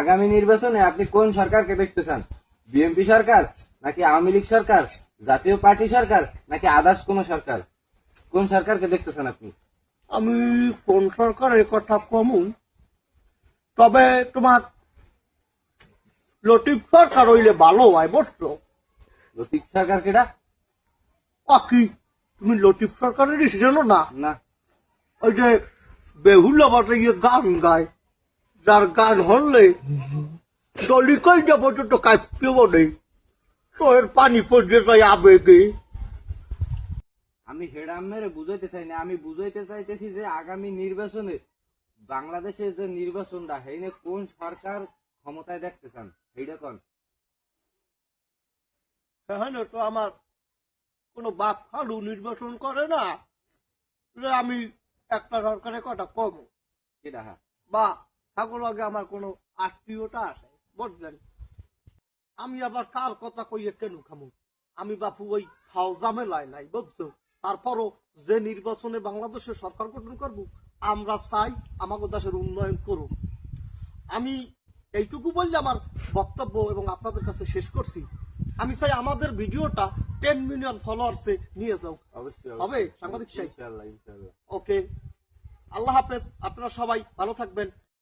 আগামী নির্বাচনে আপনি কোন সরকারকে দেখতে চান? বিএনপি সরকার, নাকি আওয়ামী লীগ সরকার, জাতীয় পার্টি সরকার, নাকি আদার্স কোন সরকার? কোন সরকারকে দেখতে চান আপনি? আমি কোন সরকারের কথা কমু, তবে তোমার লতিফ সরকার হইলে ভালো হয়, বুঝছো? লতিফ সরকার কেডা? কি তুমি লতিফ সরকারের জানো না? না। ওই যে বেহুলা বাজাইয়ে গান গায়, যার গান হলে দলিকই যাব তো কাঁপতে বলে, তো এর পানি পড়ে যায় আবেগে। আমি হেডাম মেরে বুঝাইতে চাই না, আমি বুঝাইতে চাইতেছি যে আগামী নির্বাচনে বাংলাদেশের যে নির্বাচনটা হেইনে কোন সরকার ক্ষমতায় দেখতে চান সেইটা কোন? হ্যাঁ তো আমার কোন বাপ খালু নির্বাচন করে না যে আমি একটা সরকারের কথা কম, কেডা? হ্যাঁ, বা ঠাকুর আগে আমার কোন আত্মীয়তা আছে, বুঝলেন? আমি আবার কার কথা কইয়ে কেন খামু? আমি বাপু ওই ফাও ঝামেলায় নাই, বুঝছো? তারপরও যে নির্বাচনে বাংলাদেশের সরকার গঠন করব, আমরা চাই আমাদের দেশের উন্নয়ন করুক। আমি এইটুকু বললে আমার বক্তব্য এবং আপনাদের কাছে শেষ করছি। আমি চাই আমাদের ভিডিওটা 10 মিলিয়ন ফলোয়ার্সে নিয়ে যাও। অবশ্যই হবে সাংবাদিক সাহেব? ইনশাআল্লাহ ইনশাআল্লাহ। ওকে, আল্লাহ হাফেজ। আপনারা সবাই ভালো থাকবেন।